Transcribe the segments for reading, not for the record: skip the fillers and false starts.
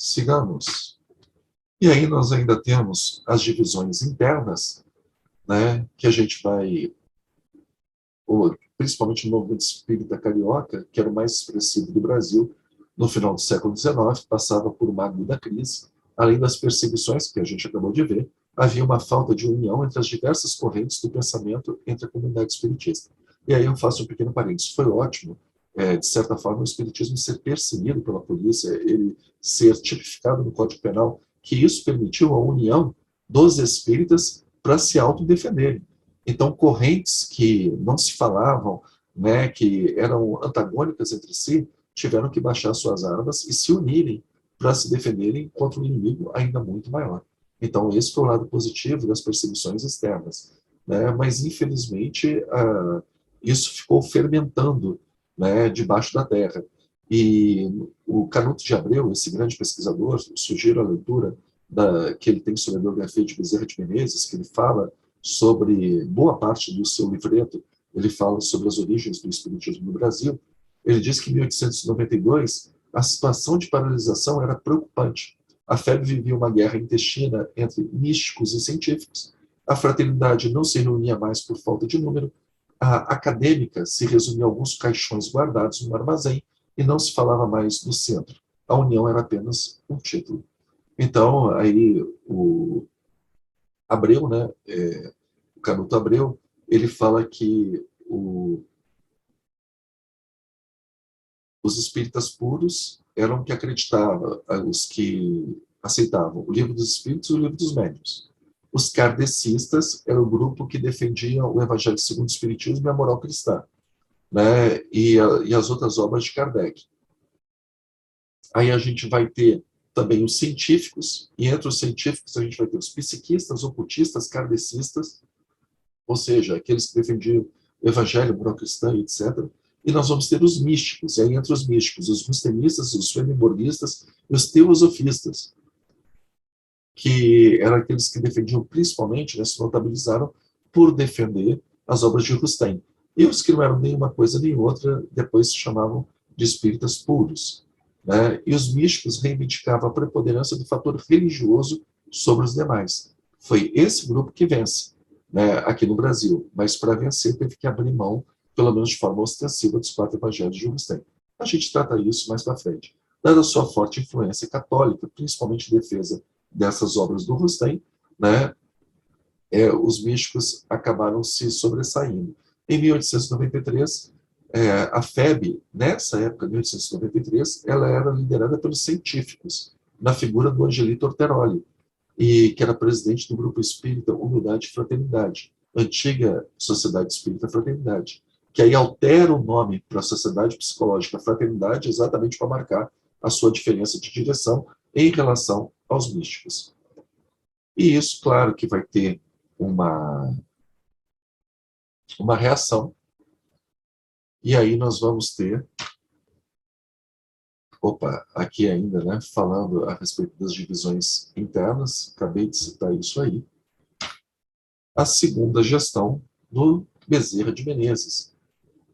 Sigamos. E aí nós ainda temos as divisões internas, né, que a gente vai, principalmente no movimento espírita carioca, que era o mais expressivo do Brasil, no final do século XIX, passava por uma aguda crise. Além das perseguições que a gente acabou de ver, havia uma falta de união entre as diversas correntes do pensamento entre a comunidade espiritista. E aí eu faço um pequeno parênteses. Foi ótimo, de certa forma, o espiritismo ser perseguido pela polícia, ele ser tipificado no Código Penal, que isso permitiu a união dos espíritas para se autodefenderem. Então, correntes que não se falavam, né, que eram antagônicas entre si, tiveram que baixar suas armas e se unirem para se defenderem contra um inimigo ainda muito maior. Então, esse foi o lado positivo das perseguições externas. Né? Mas, infelizmente, isso ficou fermentando, né, debaixo da terra. E o Canuto de Abreu, esse grande pesquisador, sugiro a leitura que ele tem sobre a biografia de Bezerra de Menezes, que ele fala sobre boa parte do seu livreto, ele fala sobre as origens do espiritismo no Brasil. Ele diz que em 1892 a situação de paralisação era preocupante. A febre vivia uma guerra intestina entre místicos e científicos. A fraternidade não se reunia mais por falta de número. A acadêmica se resumia a alguns caixões guardados no armazém e não se falava mais do centro. A união era apenas um título. Então, aí o Abreu, né, o Canuto Abreu, ele fala que os espíritas puros eram que acreditavam, os que aceitavam o livro dos espíritos e o livro dos médiuns. Os kardecistas eram o grupo que defendia o Evangelho segundo o Espiritismo e a moral cristã, né, e as outras obras de Kardec. Aí a gente vai ter também os científicos, e entre os científicos a gente vai ter os psiquistas, ocultistas, kardecistas, ou seja, aqueles que defendiam o evangelho, a moral cristã, etc. E nós vamos ter os místicos, e aí entre os místicos, os misteristas, os feministas e os teosofistas, que eram aqueles que defendiam principalmente, né, se notabilizaram por defender as obras de Rustem. E os que não eram nem uma coisa nem outra, depois se chamavam de espíritas puros. Né? E os místicos reivindicavam a preponderância do fator religioso sobre os demais. Foi esse grupo que vence, né, aqui no Brasil, mas para vencer teve que abrir mão, pelo menos de forma ostensiva, dos 4 evangelhos de Rustem. A gente trata isso mais para frente. Dada a sua forte influência católica, principalmente em defesa dessas obras do Rustem, né, os místicos acabaram se sobressaindo. Em 1893, a FEB, nessa época, 1893, ela era liderada pelos científicos, na figura do Angelito Orteroli, e que era presidente do Grupo Espírita Humildade e Fraternidade, antiga Sociedade Espírita Fraternidade, que aí altera o nome para a Sociedade Psicológica Fraternidade exatamente para marcar a sua diferença de direção em relação aos místicos. E isso, claro, que vai ter uma reação, e aí nós vamos ter, aqui ainda, né, falando a respeito das divisões internas, acabei de citar isso aí, a segunda gestão do Bezerra de Menezes.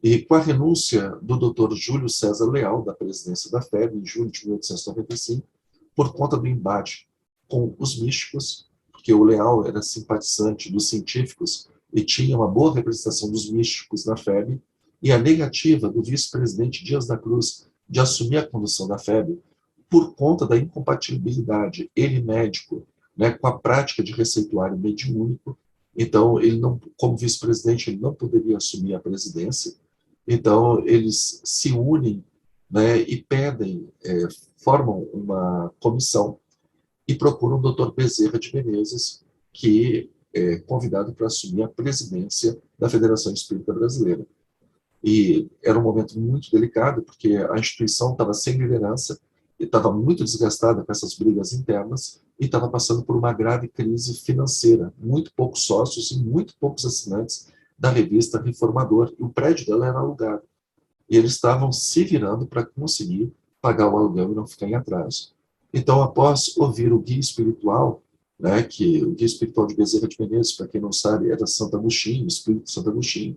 E com a renúncia do Dr. Júlio César Leal, da presidência da FEB, em julho de 1895, por conta do embate com os místicos, porque o Leal era simpatizante dos científicos e tinha uma boa representação dos místicos na FEB, e a negativa do vice-presidente Dias da Cruz de assumir a condução da FEB, por conta da incompatibilidade, ele médico, né, com a prática de receituário mediúnico. Então, ele não, como vice-presidente, ele não poderia assumir a presidência. Então, eles se unem, né, e pedem, formam uma comissão e procuram o Dr. Bezerra de Menezes, que é convidado para assumir a presidência da Federação Espírita Brasileira. E era um momento muito delicado, porque a instituição estava sem liderança, e estava muito desgastada com essas brigas internas, e estava passando por uma grave crise financeira, muito poucos sócios e muito poucos assinantes da revista Reformador, e o prédio dela era alugado. E eles estavam se virando para conseguir pagar o aluguel e não ficar em atraso. Então, após ouvir o guia espiritual, né, que o guia espiritual de Bezerra de Menezes, para quem não sabe, era Santo Agostinho, o espírito de Santo Agostinho,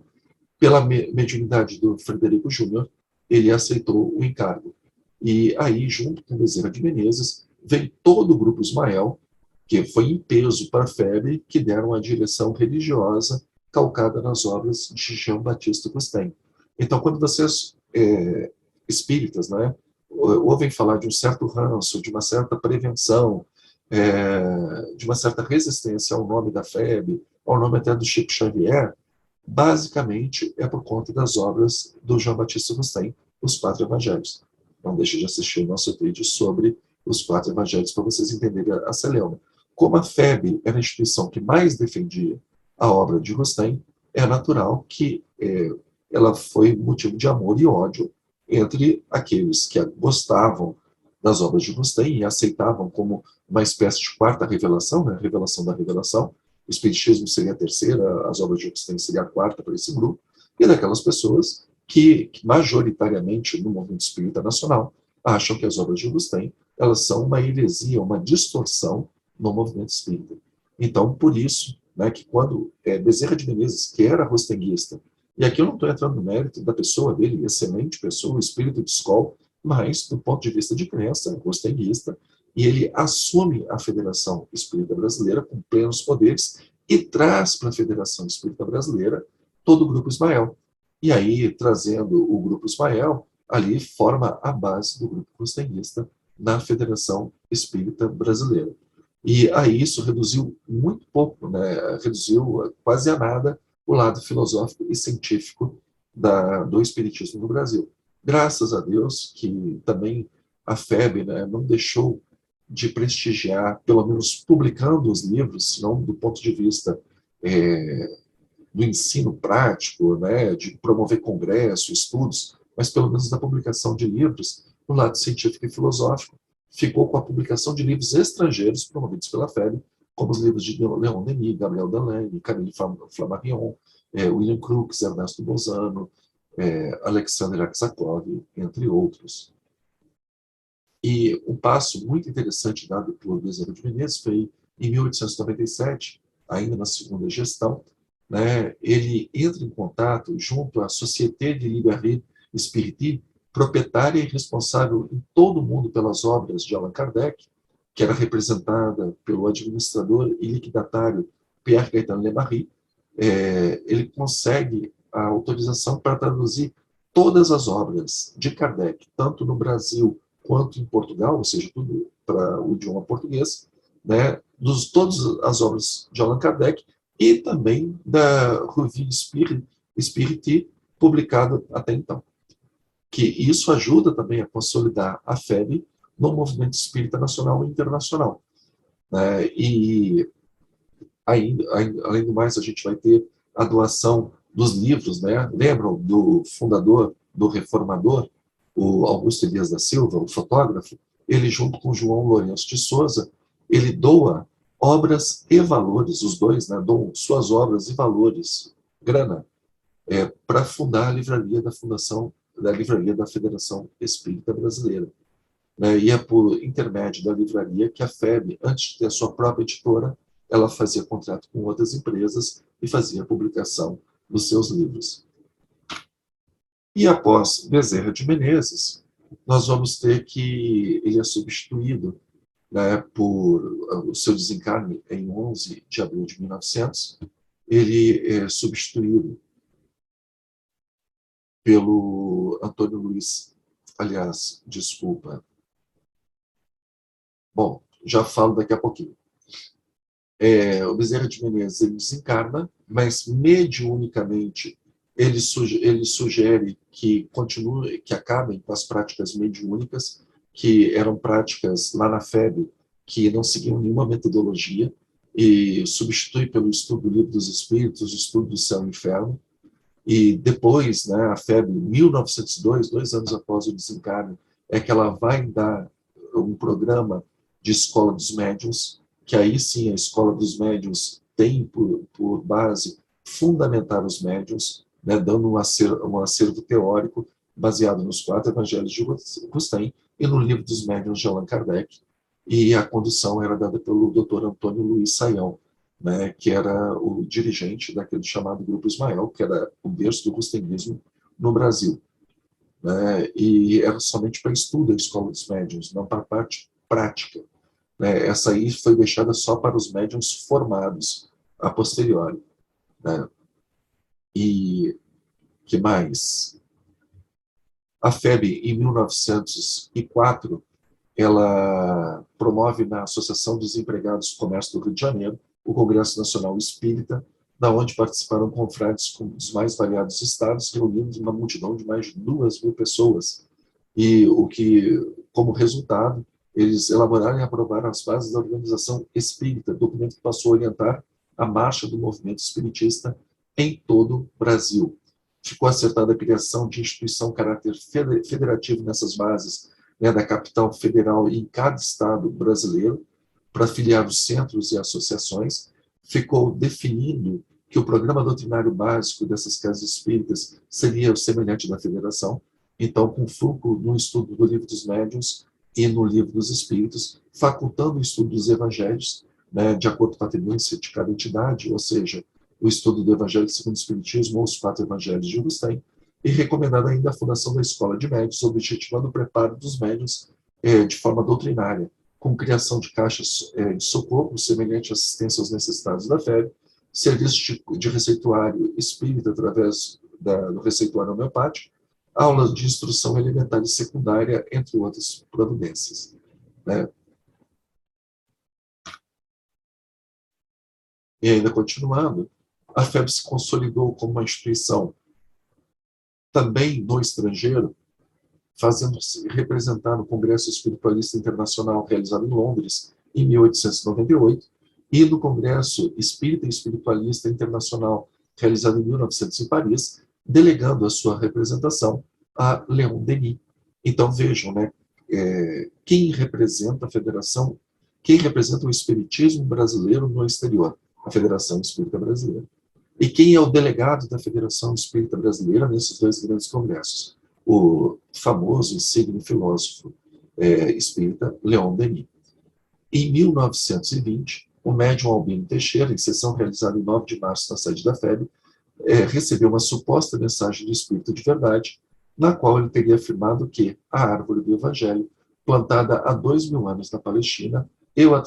pela mediunidade do Frederico Júnior, ele aceitou o encargo. E aí, junto com Bezerra de Menezes, vem todo o grupo Ismael, que foi em peso para a FEB, que deram a direção religiosa calcada nas obras de Jean Baptiste Cousteau. Então, quando vocês, espíritas, né, ouvem falar de um certo ranço, de uma certa prevenção, de uma certa resistência ao nome da FEB, ao nome até do Chico Xavier, basicamente é por conta das obras do Jean Baptiste Cousteau, os Quatro Evangelhos. Não deixe de assistir o nosso vídeo sobre os Quatro Evangelhos para vocês entenderem a celeuma. Como a FEB era a instituição que mais defendia a obra de Cousteau, é natural que ela foi motivo de amor e ódio entre aqueles que gostavam das obras de Cousteau e aceitavam como uma espécie de quarta revelação, né, a revelação da revelação. O Espiritismo seria a terceira, as obras de Cousteau seria a quarta para esse grupo, e daquelas pessoas que majoritariamente, no movimento espírita nacional, acham que as obras de Cousteau elas são uma heresia, uma distorção no movimento espírita. Então, por isso, né, que quando Bezerra de Menezes, que era cousteauista, e aqui eu não estou entrando no mérito da pessoa dele, excelente pessoa, espírito de escola, mas, do ponto de vista de crença, cousteauista, e ele assume a Federação Espírita Brasileira com plenos poderes e traz para a Federação Espírita Brasileira todo o Grupo Ismael. E aí, trazendo o Grupo Ismael, ali forma a base do grupo cousteauista na Federação Espírita Brasileira. E aí isso reduziu muito pouco, né? Reduziu quase a nada o lado filosófico e científico do espiritismo no Brasil. Graças a Deus que também a FEB, né, não deixou de prestigiar, pelo menos publicando os livros, não do ponto de vista do ensino prático, né, de promover congressos, estudos, mas pelo menos da publicação de livros no lado científico e filosófico. Ficou com a publicação de livros estrangeiros promovidos pela FEB, como os livros de Leon Denis, Gabriel Delaney, Camille Flammarion, William Crookes, Ernesto Bozano, Alexander Aksakov, entre outros. E um passo muito interessante dado por Bezerra de Menezes foi em 1897, ainda na segunda gestão, né, ele entra em contato junto à Société de Librairie Spiritique, proprietária e responsável em todo o mundo pelas obras de Allan Kardec, que era representada pelo administrador e liquidatário Pierre Gaëtan Lemarry. Ele consegue a autorização para traduzir todas as obras de Kardec, tanto no Brasil quanto em Portugal, ou seja, tudo para o idioma português, né, todas as obras de Allan Kardec, e também da Revue Spiritique, publicado até então. Que isso ajuda também a consolidar a FEB no movimento espírita nacional e internacional. E, além do mais, a gente vai ter a doação dos livros, né? Lembram do fundador, do reformador, o Augusto Elias da Silva, o fotógrafo? Ele, junto com João Lourenço de Souza, ele doa obras e valores, os dois, né, doam suas obras e valores, grana, para fundar a livraria da Livraria da Federação Espírita Brasileira. E é por intermédio da livraria que a FEB, antes de ter a sua própria editora, ela fazia contrato com outras empresas e fazia a publicação dos seus livros. E após Bezerra de Menezes, nós vamos ter que ele é substituído, né, por o seu desencarne em 11 de abril de 1900, ele é substituído pelo Antônio Luiz, aliás, desculpa. Bom, já falo daqui a pouquinho. O Bezerra de Menezes ele desencarna, mas mediunicamente ele sugere que continue, que acabem com as práticas mediúnicas, que eram práticas lá na FEB, que não seguiam nenhuma metodologia, e substitui pelo estudo do Livro dos Espíritos, o estudo do Céu e Inferno. E depois, né, a FEB, em 1902, 2 anos após o desencarne, é que ela vai dar um programa de Escola dos Médiuns, que aí sim a Escola dos Médiuns tem por base fundamentar os médiuns, né, dando um acervo teórico baseado nos 4 Evangelhos de Cousteau e no Livro dos Médiuns de Allan Kardec. E a condução era dada pelo Dr. Antônio Luiz Saião, né, que era o dirigente daquele chamado Grupo Ismael, que era o berço do cousteauismo no Brasil. E era somente para estudo a Escola dos Médiuns, não para a parte prática. né? Essa aí foi deixada só para os médiuns formados a posteriori, né? E que mais? A FEB, em 1904, ela promove na Associação dos Empregados do Comércio do Rio de Janeiro o Congresso Nacional Espírita, da onde participaram confrades dos mais variados estados, reunindo uma multidão de mais de 2.000 pessoas. E o que, como resultado, eles elaboraram e aprovaram as bases da organização espírita, documento que passou a orientar a marcha do movimento espiritista em todo o Brasil. Ficou acertada a criação de instituição caráter federativo nessas bases, né, da capital federal em cada estado brasileiro, para filiar os centros e associações. Ficou definindo que o programa doutrinário básico dessas casas espíritas seria o semelhante da federação, então com foco no estudo do Livro dos Médiuns e no Livro dos Espíritos, facultando o estudo dos evangelhos, né, de acordo com a tendência de cada entidade, ou seja, o estudo do Evangelho segundo o Espiritismo ou os 4 Evangelhos de Agostinho, e recomendada ainda a fundação da Escola de Médiuns, objetivando o preparo dos médiuns de forma doutrinária, com criação de caixas de socorro, semelhante à assistência aos necessitados da FEB, serviço de receituário espírita através do receituário homeopático, aulas de instrução elementar e secundária, entre outras providências, né? E ainda continuando, a FEB se consolidou como uma instituição também no estrangeiro, fazendo-se representar no Congresso Espiritualista Internacional realizado em Londres, em 1898, e no Congresso Espírita e Espiritualista Internacional realizado em 1900 em Paris, delegando a sua representação a Leon Denis. Então vejam, né, quem representa a Federação, quem representa o Espiritismo brasileiro no exterior? A Federação Espírita Brasileira. E quem é o delegado da Federação Espírita Brasileira nesses 2 grandes congressos? O famoso e signo filósofo espírita Leon Denis. Em 1920, o médium Albino Teixeira, em sessão realizada em 9 de março na sede da FEB, recebeu uma suposta mensagem do Espírito de Verdade, na qual ele teria afirmado que a árvore do Evangelho, plantada há 2.000 anos na Palestina, eu a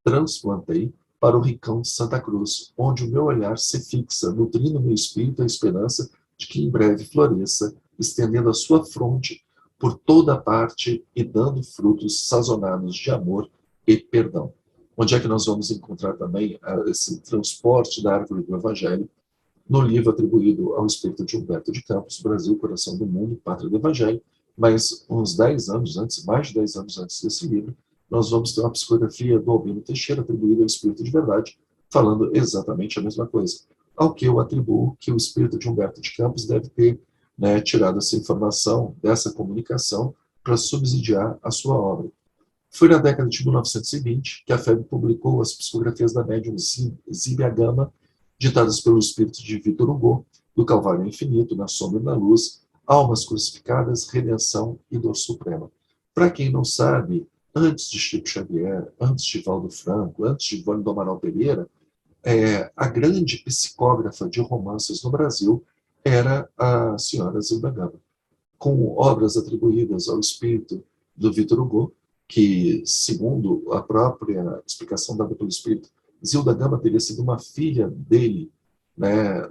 transplantei para o rincão de Santa Cruz, onde o meu olhar se fixa, nutrindo meu espírito a esperança de que em breve floresça, estendendo a sua fronte por toda parte e dando frutos sazonados de amor e perdão. Onde é que nós vamos encontrar também esse transporte da árvore do Evangelho? No livro atribuído ao espírito de Humberto de Campos, Brasil, Coração do Mundo, Pátria do Evangelho, mas uns 10 anos antes, mais de 10 anos antes desse livro, nós vamos ter uma psicografia do Albino Teixeira atribuída ao Espírito de Verdade, falando exatamente a mesma coisa. Ao que eu atribuo que o espírito de Humberto de Campos deve ter, né, tirado essa informação, dessa comunicação, para subsidiar a sua obra. Foi na década de 1920 que a FEB publicou as psicografias da médium Zíbia Gama, ditadas pelo espírito de Victor Hugo, do Calvário Infinito, Na Sombra e na Luz, Almas Crucificadas, Redenção e Dor Suprema. Para quem não sabe, antes de Chico Xavier, antes de Valdo Franco, antes de Ivone do Amaral Pereira, a grande psicógrafa de romances no Brasil era a senhora Zilda Gama, com obras atribuídas ao espírito do Victor Hugo, que, segundo a própria explicação dada pelo espírito, Zilda Gama teria sido uma filha dele, né,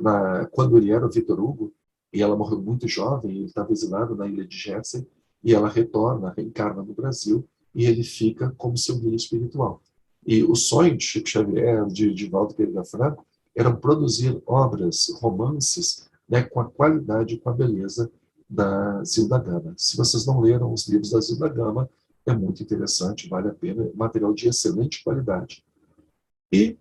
quando ele era o Victor Hugo, e ela morreu muito jovem, ele estava exilado na ilha de Jersey, e ela retorna, reencarna no Brasil, e ele fica como seu guia espiritual. E o sonho de Chico Xavier, de Valdo Pereira Franco, era produzir obras, romances, né, com a qualidade e com a beleza da Zilda Gama. Se vocês não leram os livros da Zilda Gama, é muito interessante, vale a pena, material de excelente qualidade. E,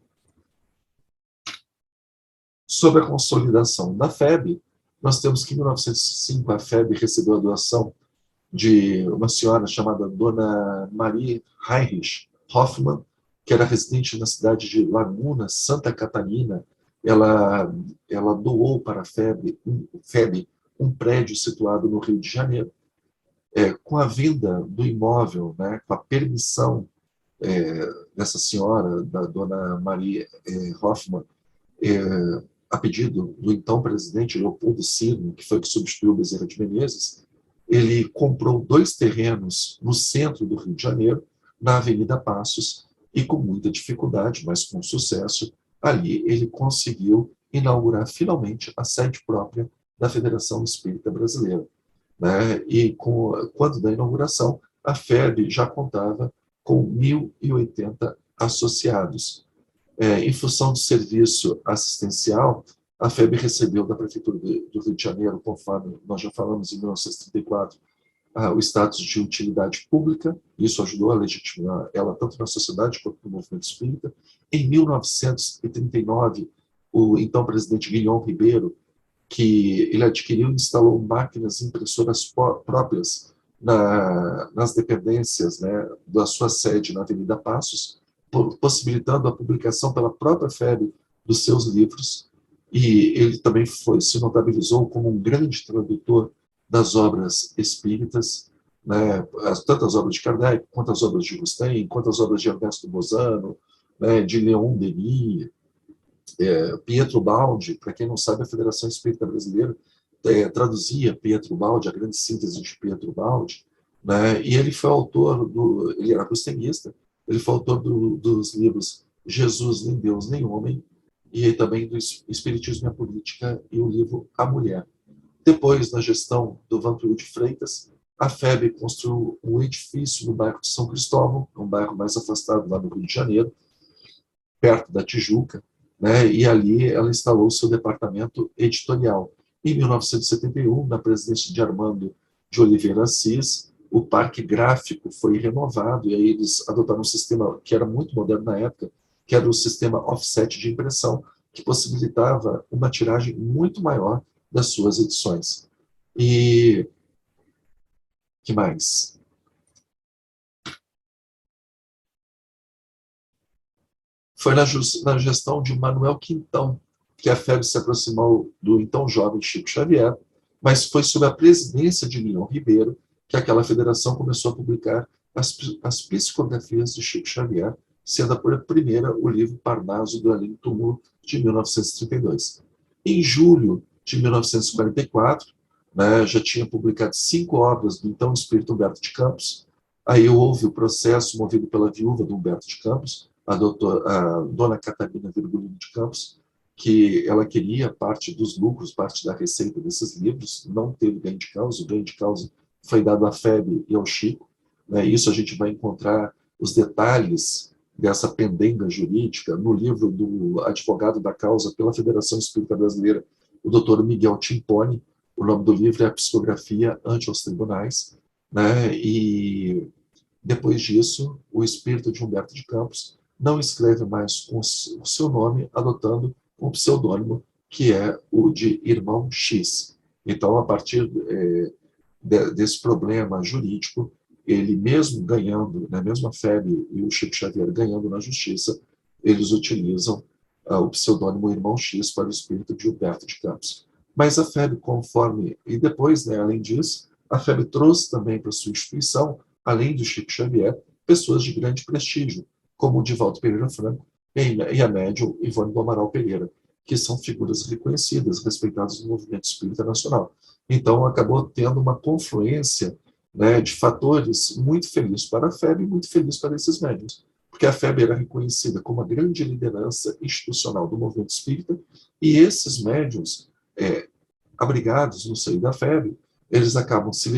sobre a consolidação da FEB, nós temos que em 1905 a FEB recebeu a doação de uma senhora chamada Dona Marie Heinrich Hoffmann, que era residente na cidade de Laguna, Santa Catarina. Ela doou para a FEB um prédio situado no Rio de Janeiro. Com a venda do imóvel, né, com a permissão dessa senhora, da Dona Marie Hoffmann, a pedido do então presidente Leopoldo Cirne, que foi que substituiu Bezerra de Menezes, ele comprou 2 terrenos no centro do Rio de Janeiro, na Avenida Passos, e com muita dificuldade, mas com sucesso, ali ele conseguiu inaugurar finalmente a sede própria da Federação Espírita Brasileira, né? E quando da inauguração, a FEB já contava com 1.080 associados. Em função do serviço assistencial, a FEB recebeu da Prefeitura do Rio de Janeiro, conforme nós já falamos em 1934, o status de utilidade pública. Isso ajudou a legitimar ela tanto na sociedade quanto no movimento espírita. Em 1939, o então presidente Guilhom Ribeiro, que ele adquiriu e instalou máquinas impressoras próprias nas dependências, né, da sua sede na Avenida Passos, possibilitando a publicação pela própria FEB dos seus livros, e ele também se notabilizou como um grande tradutor das obras espíritas, né, tanto as obras de Kardec, quanto as obras de Rustem, quanto as obras de Ernesto Bozano, né, de Leon Denis, Pietro Baldi. Para quem não sabe, a Federação Espírita Brasileira traduzia Pietro Baldi, a grande síntese de Pietro Baldi, né, e ele foi autor ele era rustemista, ele foi autor dos livros Jesus, nem Deus, nem Homem, e também do Espiritismo e a Política, e o livro A Mulher. Depois, na gestão do Vantuil de Freitas, a FEB construiu um edifício no bairro de São Cristóvão, um bairro mais afastado lá no Rio de Janeiro, perto da Tijuca, né, e ali ela instalou o seu departamento editorial. Em 1971, na presidência de Armando de Oliveira Assis, o parque gráfico foi renovado, e aí eles adotaram um sistema que era muito moderno na época, que era o sistema offset de impressão, que possibilitava uma tiragem muito maior das suas edições. E que mais? Foi na gestão de Manuel Quintão que a FEB se aproximou do então jovem Chico Xavier, mas foi sob a presidência de Guilhom Ribeiro que aquela federação começou a publicar as psicografias de Chico Xavier, sendo a primeira o livro Parnaso do Além do Túmulo, de 1932. Em julho de 1944, né, já tinha publicado 5 obras do então espírito Humberto de Campos. Aí houve o processo movido pela viúva do Humberto de Campos, a dona Catarina Virgulino de Campos, que ela queria parte dos lucros, parte da receita desses livros. Não teve ganho de causa, o ganho de causa foi dado à FEB e ao Chico, né? Isso a gente vai encontrar os detalhes dessa pendenga jurídica no livro do advogado da causa pela Federação Espírita Brasileira, o Dr. Miguel Timpone. O nome do livro é A Psicografia ante os Tribunais, né? E depois disso, o espírito de Humberto de Campos não escreve mais com o seu nome, adotando um pseudônimo que é o de Irmão X. Então, a partir desse problema jurídico, ele mesmo ganhando, né, mesmo a FEB e o Chico Xavier ganhando na justiça, eles utilizam o pseudônimo Irmão X para o espírito de Humberto de Campos. Mas a FEB, conforme, e depois, né, além disso, a FEB trouxe também para sua instituição, além do Chico Xavier, pessoas de grande prestígio, como o Divaldo Pereira Franco e a médium Ivone do Amaral Pereira, que são figuras reconhecidas, respeitadas no movimento espírita nacional. Então, acabou tendo uma confluência, né, de fatores muito felizes para a FEB e muito felizes para esses médiuns, porque a FEB era reconhecida como a grande liderança institucional do movimento espírita, e esses médiuns, abrigados no seio da FEB, eles acabam se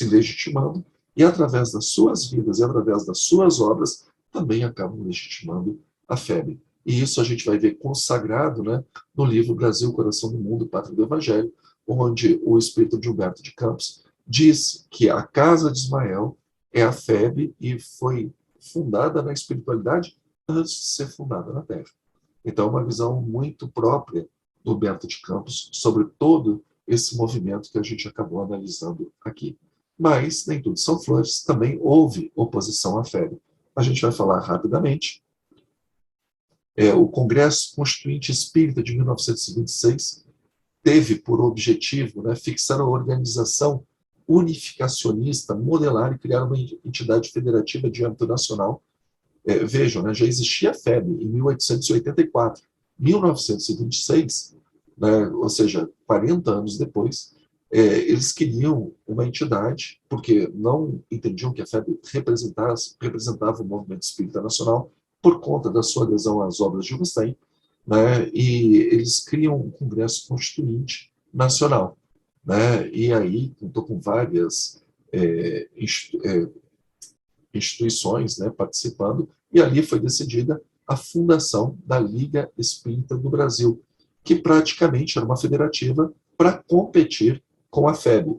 legitimando, e através das suas vidas e através das suas obras, também acabam legitimando a FEB. E isso a gente vai ver consagrado, né, no livro Brasil, Coração do Mundo, Pátria do Evangelho, onde o espírito de Humberto de Campos diz que a Casa de Ismael é a FEB e foi fundada na espiritualidade antes de ser fundada na Terra. Então, uma visão muito própria do Humberto de Campos sobre todo esse movimento que a gente acabou analisando aqui. Mas nem tudo são flores, também houve oposição à FEB. A gente vai falar rapidamente. O Congresso Constituinte Espírita de 1926 teve por objetivo, né, fixar a organização unificacionista, modelar e criar uma entidade federativa de âmbito nacional. Vejam, né, já existia a FEB em 1884. 1926, né, ou seja, 40 anos depois, eles queriam uma entidade, porque não entendiam que a FEB representava o movimento espírita nacional por conta da sua adesão às obras de Rubinstein, né? E eles criam um congresso constituinte nacional, né? E aí contou com várias instituições, né, participando, e ali foi decidida a fundação da Liga Espírita do Brasil, que praticamente era uma federativa para competir com a FEB,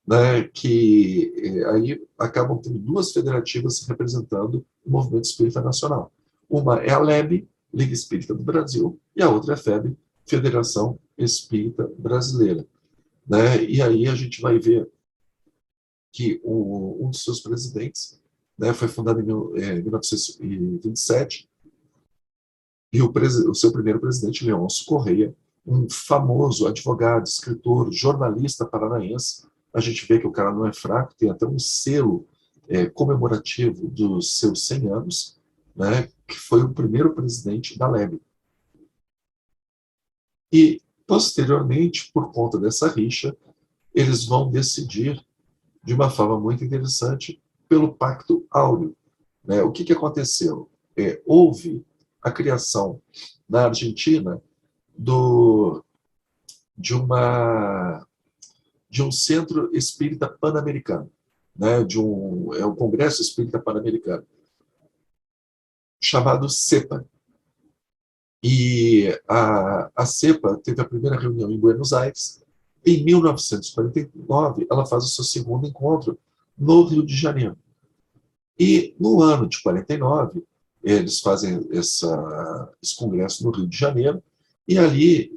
né, que aí acabam tendo duas federativas representando o movimento espírita nacional. Uma é a LEB, Liga Espírita do Brasil, e a outra é a FEB, Federação Espírita Brasileira. Né? E aí a gente vai ver que um dos seus presidentes, né, foi fundado em 1927, e o seu primeiro presidente, Leôncio Correia, um famoso advogado, escritor, jornalista paranaense. A gente vê que o cara não é fraco, tem até um selo comemorativo dos seus 100 anos, né, que foi o primeiro presidente da LEB. E, posteriormente, por conta dessa rixa, eles vão decidir, de uma forma muito interessante, pelo Pacto Áureo. Né? O que aconteceu? Houve a criação na Argentina de, de um centro espírita pan-americano, né? É um Congresso Espírita Pan-Americano, chamado CEPA. E a CEPA teve a primeira reunião em Buenos Aires. Em 1949, ela faz o seu segundo encontro no Rio de Janeiro. E no ano de 49, eles fazem esse congresso no Rio de Janeiro, e ali,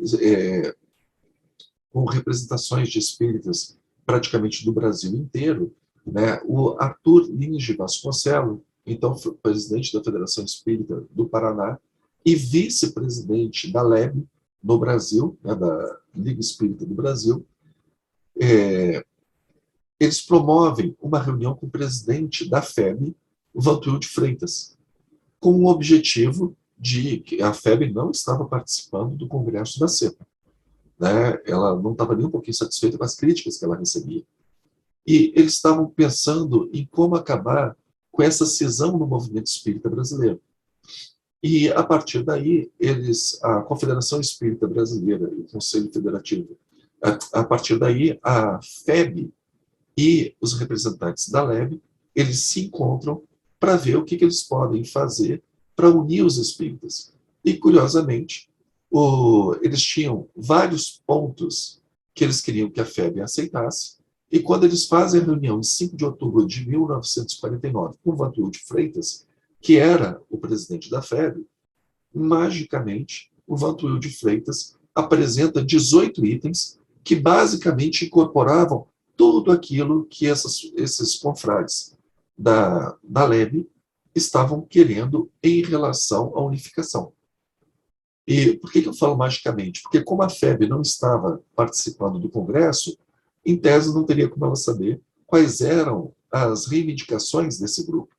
com representações de espíritas praticamente do Brasil inteiro, né, o Arthur Lins de Vasconcelos, então presidente da Federação Espírita do Paraná e vice-presidente da LEB no Brasil, né, da Liga Espírita do Brasil, eles promovem uma reunião com o presidente da FEB, o Vantuil de Freitas, com o objetivo de que a FEB não estava participando do congresso da CEPA. Né? Ela não estava nem um pouquinho satisfeita com as críticas que ela recebia. E eles estavam pensando em como acabar com essa cisão no movimento espírita brasileiro. E, a partir daí, a Confederação Espírita Brasileira e o Conselho Federativo, a partir daí, a FEB e os representantes da LEB, eles se encontram para ver o que eles podem fazer para unir os espíritas. E, curiosamente, eles tinham vários pontos que eles queriam que a FEB aceitasse, e quando eles fazem a reunião em 5 de outubro de 1949 com o Vantuil de Freitas, que era o presidente da FEB, magicamente, o Vantuil de Freitas apresenta 18 itens que basicamente incorporavam tudo aquilo que esses confrades da LEB estavam querendo em relação à unificação. E por que eu falo magicamente? Porque como a FEB não estava participando do Congresso, em tese não teria como ela saber quais eram as reivindicações desse grupo.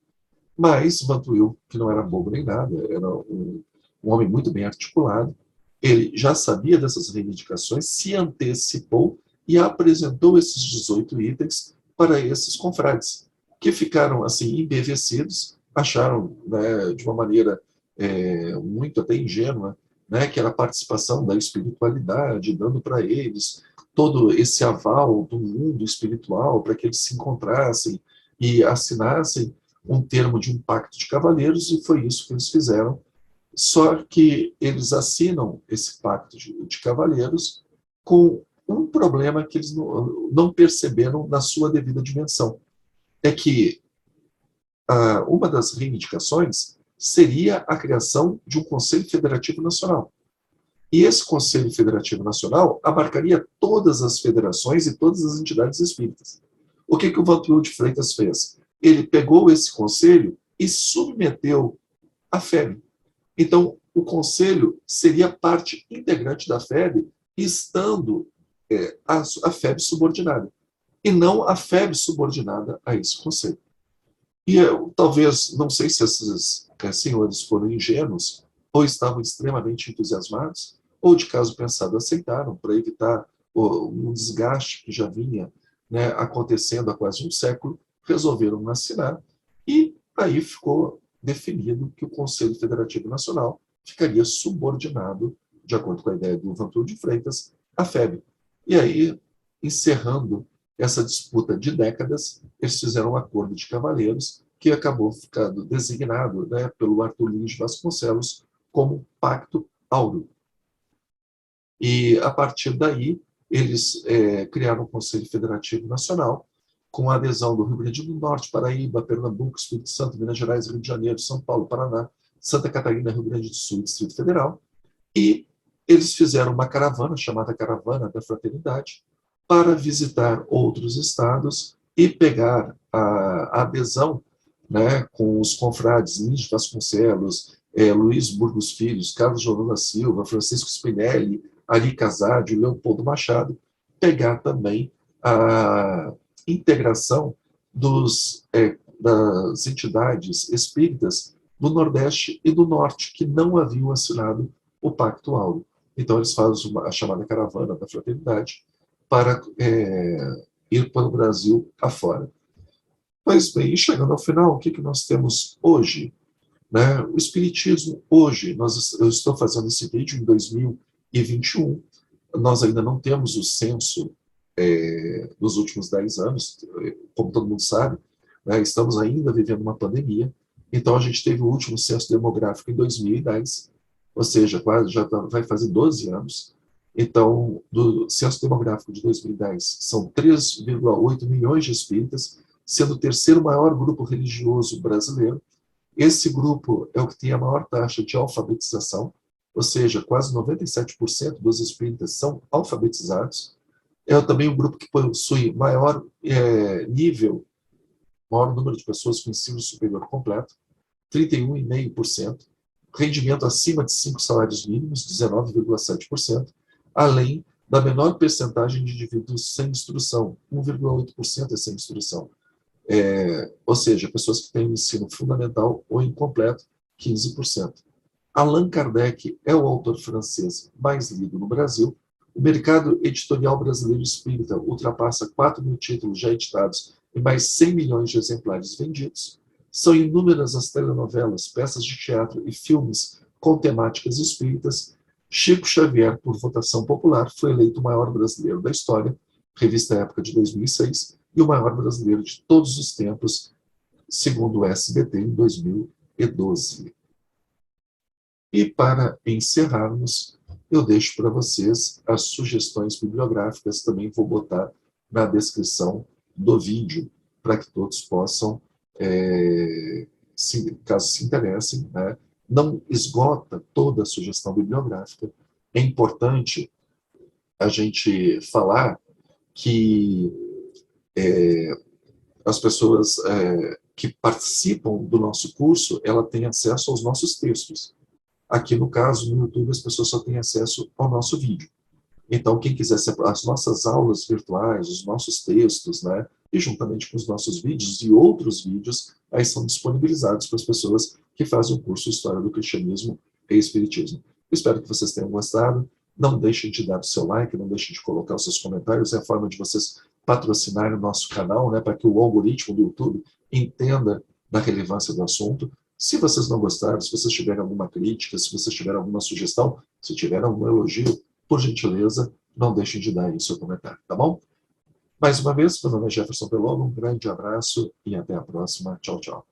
Mas Vantuil, que não era bobo nem nada, era um homem muito bem articulado, ele já sabia dessas reivindicações, se antecipou e apresentou esses 18 itens para esses confrades, que ficaram assim embevecidos, acharam, né, de uma maneira muito até ingênua, né, que era a participação da espiritualidade, dando para eles todo esse aval do mundo espiritual para que eles se encontrassem e assinassem um termo de um pacto de cavalheiros, e foi isso que eles fizeram. Só que eles assinam esse pacto de cavalheiros com um problema que eles não perceberam na sua devida dimensão. É que uma das reivindicações seria a criação de um Conselho Federativo Nacional. E esse Conselho Federativo Nacional abarcaria todas as federações e todas as entidades espíritas. O que o Vantuil de Freitas fez? Ele pegou esse conselho e submeteu à FEB. Então, o conselho seria parte integrante da FEB, estando a FEB subordinada, e não a FEB subordinada a esse conselho. E eu, talvez, não sei se esses senhores foram ingênuos, ou estavam extremamente entusiasmados, ou de caso pensado aceitaram, para evitar um desgaste que já vinha, né, acontecendo há quase um século, resolveram assinar, e aí ficou definido que o Conselho Federativo Nacional ficaria subordinado, de acordo com a ideia do Vantuil de Freitas, à FEB. E aí, encerrando essa disputa de décadas, eles fizeram um acordo de cavalheiros que acabou ficando designado, né, pelo Arthur Lins de Vasconcelos como Pacto Áureo. E, a partir daí, eles criaram o Conselho Federativo Nacional, com a adesão do Rio Grande do Norte, Paraíba, Pernambuco, Espírito Santo, Minas Gerais, Rio de Janeiro, São Paulo, Paraná, Santa Catarina, Rio Grande do Sul e Distrito Federal. E eles fizeram uma caravana, chamada Caravana da Fraternidade, para visitar outros estados e pegar a adesão, né, com os confrades Lins de Vasconcelos, Luiz Burgos Filhos, Carlos João da Silva, Francisco Spinelli, Ari Casardi, Leopoldo Machado, pegar também a integração das entidades espíritas do Nordeste e do Norte, que não haviam assinado o Pacto Áureo. Então, eles fazem a chamada Caravana da Fraternidade para ir para o Brasil afora. Pois bem, chegando ao final, o que nós temos hoje? Né? O Espiritismo, hoje, eu estou fazendo esse vídeo em 2021, nós ainda não temos o censo dos últimos 10 anos, como todo mundo sabe, né? Estamos ainda vivendo uma pandemia, então a gente teve o último censo demográfico em 2010, ou seja, quase já vai fazer 12 anos. Então, do censo demográfico de 2010, são 3,8 milhões de espíritas, sendo o terceiro maior grupo religioso brasileiro. Esse grupo é o que tem a maior taxa de alfabetização, ou seja, quase 97% dos espíritas são alfabetizados. É também o grupo que possui maior maior número de pessoas com ensino superior completo, 31,5%, rendimento acima de 5 salários mínimos, 19,7%, além da menor percentagem de indivíduos sem instrução, 1,8% é sem instrução. Ou seja, pessoas que têm ensino fundamental ou incompleto, 15%. Allan Kardec é o autor francês mais lido no Brasil. O mercado editorial brasileiro espírita ultrapassa 4 mil títulos já editados e mais 100 milhões de exemplares vendidos. São inúmeras as telenovelas, peças de teatro e filmes com temáticas espíritas. Chico Xavier, por votação popular, foi eleito o maior brasileiro da história, revista Época de 2006, e o maior brasileiro de todos os tempos, segundo o SBT, em 2012. E para encerrarmos, eu deixo para vocês as sugestões bibliográficas, também vou botar na descrição do vídeo, para que todos possam, caso se interessem, né? Não esgota toda a sugestão bibliográfica. É importante a gente falar que as pessoas que participam do nosso curso, ela tem acesso aos nossos textos. Aqui, no caso, no YouTube, as pessoas só têm acesso ao nosso vídeo. Então, quem quiser as nossas aulas virtuais, os nossos textos, né, e juntamente com os nossos vídeos e outros vídeos, aí são disponibilizados para as pessoas que fazem o curso História do Cristianismo e Espiritismo. Espero que vocês tenham gostado. Não deixem de dar o seu like, não deixem de colocar os seus comentários. É a forma de vocês patrocinarem o nosso canal, né, para que o algoritmo do YouTube entenda da relevância do assunto. Se vocês não gostaram, se vocês tiverem alguma crítica, se vocês tiverem alguma sugestão, se tiverem algum elogio, por gentileza, não deixem de dar aí o seu comentário, tá bom? Mais uma vez, meu nome é Jefferson Pelomo, um grande abraço e até a próxima. Tchau, tchau.